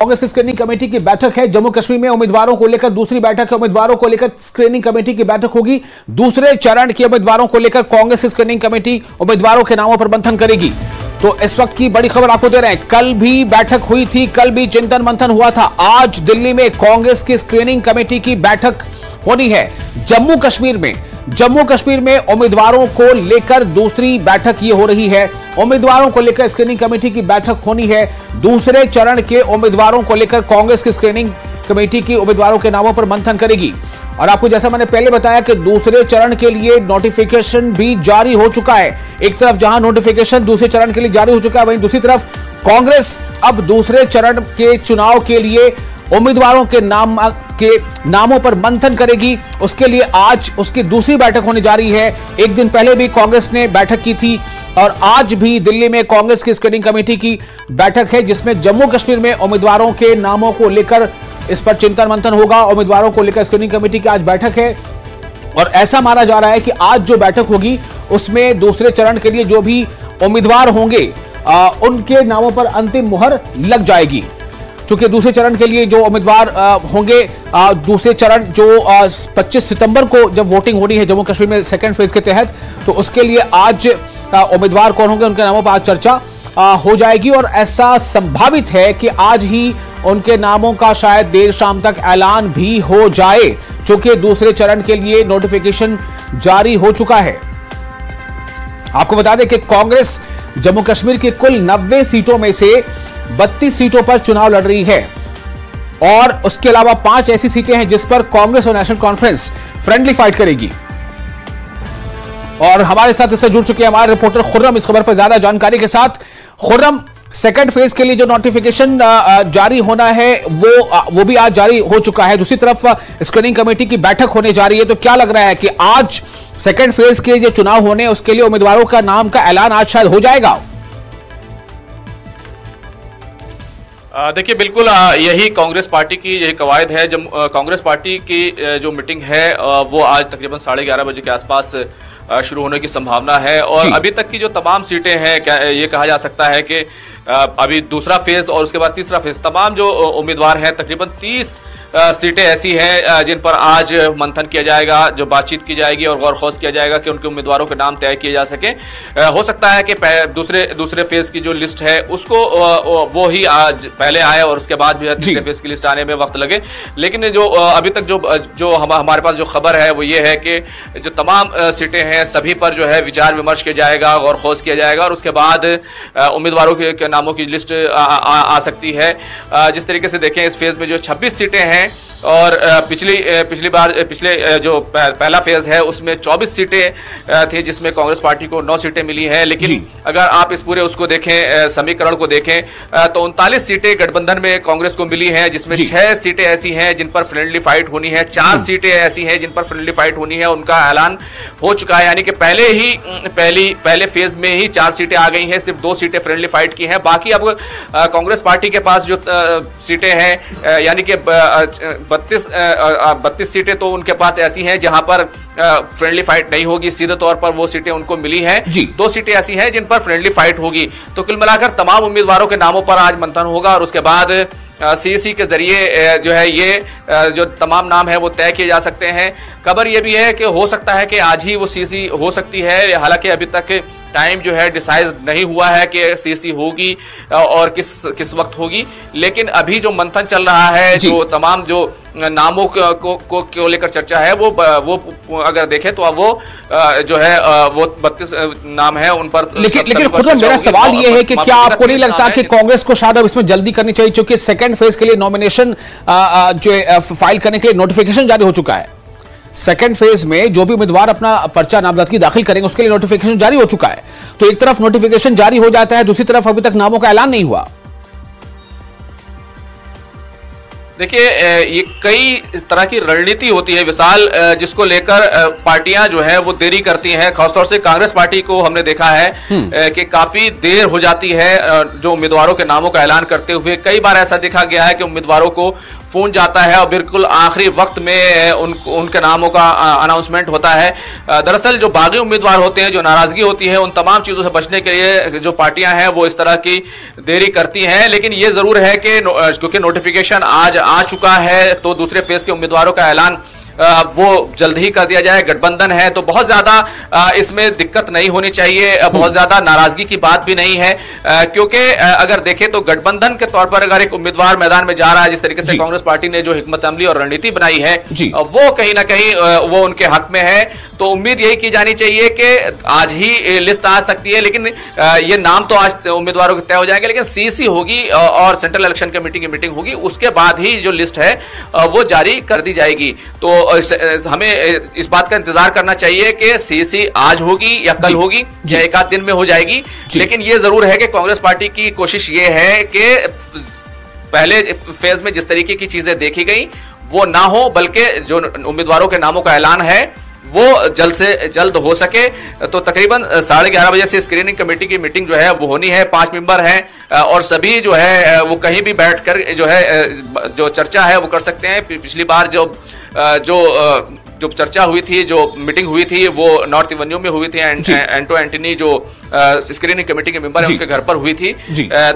Congress screening committee की बैठक है। जम्मू कश्मीर में उम्मीदवारों को लेकर दूसरी बैठक है। उम्मीदवारों को लेकर स्क्रीनिंग कमेटी की बैठक होगी। दूसरे चरण के उम्मीदवारों को लेकर कांग्रेस स्क्रीनिंग कमेटी उम्मीदवारों के नामों पर मंथन करेगी। तो इस वक्त की बड़ी खबर आपको दे रहे हैं। कल भी बैठक हुई थी, कल भी चिंतन मंथन हुआ था। आज दिल्ली में कांग्रेस की स्क्रीनिंग कमेटी की बैठक होनी है। जम्मू कश्मीर में उम्मीदवारों को लेकर दूसरी बैठक ये हो रही है। उम्मीदवारों को लेकर स्क्रीनिंग कमेटी की बैठक होनी है। दूसरे चरण के उम्मीदवारों को लेकर कांग्रेस की स्क्रीनिंग कमेटी की उम्मीदवारों के नामों पर मंथन करेगी। और आपको जैसा मैंने पहले बताया कि दूसरे चरण के लिए नोटिफिकेशन भी जारी हो चुका है। एक तरफ जहां नोटिफिकेशन दूसरे चरण के लिए जारी हो चुका है, वहीं दूसरी तरफ कांग्रेस अब दूसरे चरण के चुनाव के लिए उम्मीदवारों के नामों पर मंथन करेगी। उसके लिए आज उसकी दूसरी बैठक होने जा रही है। एक दिन पहले भी कांग्रेस ने बैठक की थी और आज भी दिल्ली में कांग्रेस की स्क्रीनिंग कमेटी की बैठक है, जिसमें जम्मू कश्मीर में उम्मीदवारों के नामों को लेकर इस पर चिंतन मंथन होगा। उम्मीदवारों को लेकर स्क्रीनिंग कमेटी की आज बैठक है और ऐसा माना जा रहा है कि आज जो बैठक होगी उसमें दूसरे चरण के लिए जो भी उम्मीदवार होंगे उनके नामों पर अंतिम मुहर लग जाएगी। चूंकि दूसरे चरण के लिए जो उम्मीदवार होंगे, दूसरे चरण जो 25 सितंबर को जब वोटिंग होनी है जम्मू कश्मीर में सेकेंड फेज के तहत, तो उसके लिए आज उम्मीदवार कौन होंगे उनके नामों पर आज चर्चा हो जाएगी। और ऐसा संभावित है कि आज ही उनके नामों का शायद देर शाम तक ऐलान भी हो जाए, चूंकि दूसरे चरण के लिए नोटिफिकेशन जारी हो चुका है। आपको बता दें कि कांग्रेस जम्मू कश्मीर की कुल 90 सीटों में से 32 सीटों पर चुनाव लड़ रही है और उसके अलावा 5 ऐसी सीटें हैं जिस पर कांग्रेस और नेशनल कॉन्फ्रेंस फ्रेंडली फाइट करेगी। और हमारे साथ इससे जुड़ चुके हैं हमारे रिपोर्टर खुर्रम इस खबर पर ज्यादा जानकारी के साथ। खुर्रम, सेकंड फेज के लिए जो नोटिफिकेशन जारी होना है वो भी आज जारी हो चुका है। दूसरी तरफ स्क्रीनिंग कमेटी की बैठक होने जा रही है, तो क्या लग रहा है कि आज सेकंड फेज के जो चुनाव होने उसके लिए उम्मीदवारों का नाम का ऐलान आज शायद हो जाएगा? देखिए, बिल्कुल यही कांग्रेस पार्टी की यही कवायद है। जब कांग्रेस पार्टी की जो मीटिंग है वो आज तकरीबन 11:30 बजे के आसपास शुरू होने की संभावना है। और अभी तक की जो तमाम सीटें हैं, क्या ये कहा जा सकता है कि अभी दूसरा फेज और उसके बाद तीसरा फेज, तमाम जो उम्मीदवार हैं तकरीबन 30 सीटें ऐसी हैं जिन पर आज मंथन किया जाएगा, जो बातचीत की जाएगी और गौर खोज किया जाएगा कि उनके उम्मीदवारों के नाम तय किए जा सके। हो सकता है कि दूसरे फेज की जो लिस्ट है उसको वो ही आज पहले आए और उसके बाद भी तीसरे फेज की लिस्ट आने में वक्त लगे। लेकिन जो अभी तक जो हमारे पास जो खबर है वो ये है कि जो तमाम सीटें हैं सभी पर जो है विचार विमर्श किया जाएगा, गौर खोज किया जाएगा और उसके बाद उम्मीदवारों के नामों की लिस्ट आ सकती है। जिस तरीके से देखें, इस फेज में जो 26 सीटें हैं और पिछले जो पहला फेज है उसमें 24 सीटें थी, जिसमें कांग्रेस पार्टी को 9 सीटें मिली हैं। लेकिन अगर आप इस पूरे उसको देखें, समीकरण को देखें, तो 39 सीटें गठबंधन में कांग्रेस को मिली हैं, जिसमें 6 सीटें ऐसी हैं जिन पर फ्रेंडली फाइट होनी है, 4 सीटें ऐसी हैं जिन पर फ्रेंडली फाइट होनी है। उनका ऐलान हो चुका है, यानी कि पहले फेज में ही 4 सीटें आ गई हैं, सिर्फ 2 सीटें फ्रेंडली फाइट की हैं। बाकी अब कांग्रेस पार्टी के पास जो सीटें हैं, यानी कि 32 सीटें तो उनके पास ऐसी हैं जहां पर फ्रेंडली फाइट नहीं होगी, सीधे तौर पर वो सीटें उनको मिली हैं। 2 सीटें ऐसी हैं जिन पर फ्रेंडली फाइट होगी। तो कुल मिलाकर तमाम उम्मीदवारों के नामों पर आज मंथन होगा और उसके बाद सीईसी के जरिए जो है ये जो तमाम नाम है वो तय किए जा सकते हैं। खबर ये भी है कि हो सकता है कि आज ही वो सीईसी हो सकती है, हालांकि अभी तक टाइम जो है डिसाइड नहीं हुआ है कि सीईसी होगी और किस वक्त होगी। लेकिन अभी जो मंथन चल रहा है, जो तमाम जो नामों को लेकर चर्चा है वो अगर देखें तो अब वो जो है वो 32 नाम है उन पर। लेकिन खुर्रम, मेरा सवाल ये है कि क्या आपको नहीं लगता कि कांग्रेस को शायद अब इसमें जल्दी करनी चाहिए, क्योंकि सेकंड फेज के लिए नॉमिनेशन जो फाइल करने के लिए नोटिफिकेशन जारी हो चुका है। सेकंड फेज में जो भी उम्मीदवार अपना पर्चा नामजदगी दाखिल करेंगे उसके लिए नोटिफिकेशन जारी हो चुका है। तो एक तरफ नोटिफिकेशन जारी हो जाता है, दूसरी तरफ अभी तक नामों का ऐलान नहीं हुआ। देखिए, ये कई तरह की रणनीति होती है विशाल, जिसको लेकर पार्टियां जो है वो देरी करती हैं। खासतौर से कांग्रेस पार्टी को हमने देखा है कि काफी देर हो जाती है जो उम्मीदवारों के नामों का ऐलान करते हुए। कई बार ऐसा देखा गया है कि उम्मीदवारों को फोन जाता है और बिल्कुल आखिरी वक्त में उनके नामों का अनाउंसमेंट होता है। दरअसल जो बागी उम्मीदवार होते हैं, जो नाराजगी होती है, उन तमाम चीजों से बचने के लिए जो पार्टियां हैं वो इस तरह की देरी करती हैं। लेकिन ये जरूर है कि क्योंकि नोटिफिकेशन आज आ चुका है तो दूसरे फेज के उम्मीदवारों का ऐलान वो जल्द ही कर दिया जाए। गठबंधन है तो बहुत ज्यादा इसमें दिक्कत नहीं होनी चाहिए, बहुत ज्यादा नाराजगी की बात भी नहीं है, क्योंकि अगर देखें तो गठबंधन के तौर पर अगर एक उम्मीदवार मैदान में जा रहा है, जिस तरीके से कांग्रेस पार्टी ने जो हिकमत अमली और रणनीति बनाई है वो कहीं ना कहीं वो उनके हक में है। तो उम्मीद यही की जानी चाहिए कि आज ही लिस्ट आ सकती है, लेकिन ये नाम तो आज उम्मीदवारों के तय हो जाएंगे, लेकिन सीसी होगी और सेंट्रल इलेक्शन कमेटी की मीटिंग होगी, उसके बाद ही जो लिस्ट है वो जारी कर दी जाएगी। तो हमें इस बात का इंतजार करना चाहिए कि सीसी आज होगी या कल होगी या एक आध दिन में हो जाएगी। लेकिन यह जरूर है कि कांग्रेस पार्टी की कोशिश ये है कि पहले फेज में जिस तरीके की चीजें देखी गई वो ना हो, बल्कि जो उम्मीदवारों के नामों का ऐलान है वो जल्द से जल्द हो सके। तो तकरीबन 11:30 बजे से स्क्रीनिंग कमेटी की मीटिंग जो है वो होनी है। 5 मेंबर हैं और सभी जो है वो कहीं भी बैठकर जो है जो चर्चा है वो कर सकते हैं। पिछली बार जो चर्चा हुई थी, जो मीटिंग हुई थी, वो नॉर्थ एवेन्यू में हुई थी। एंटो एंटनी जो स्क्रीनिंग कमेटी के मेंबर है उनके घर पर हुई थी।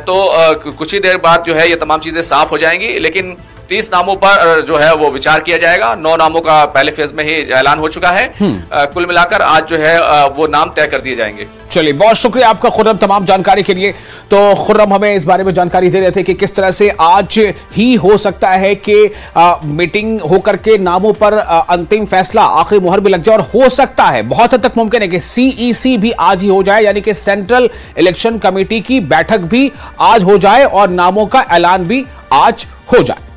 तो कुछ ही देर बाद जो है ये तमाम चीजें साफ हो जाएंगी, लेकिन 30 नामों पर जो है वो विचार किया जाएगा। 9 नामों का पहले फेज में ही ऐलान हो चुका है। कुल मिलाकर आज जो है वो नाम तय कर दिए जाएंगे। चलिए, बहुत शुक्रिया आपका खुर्रम तमाम जानकारी के लिए। तो खुर्रम हमें इस बारे में जानकारी दे रहे थे कि किस तरह से आज ही हो सकता है कि मीटिंग होकर के नामों पर अंतिम फैसला, आखिरी मुहर भी लग जाए, और हो सकता है, बहुत हद तक मुमकिन है कि सीईसी भी आज ही हो जाए, यानी कि सेंट्रल इलेक्शन कमेटी की बैठक भी आज हो जाए और नामों का ऐलान भी आज हो जाए।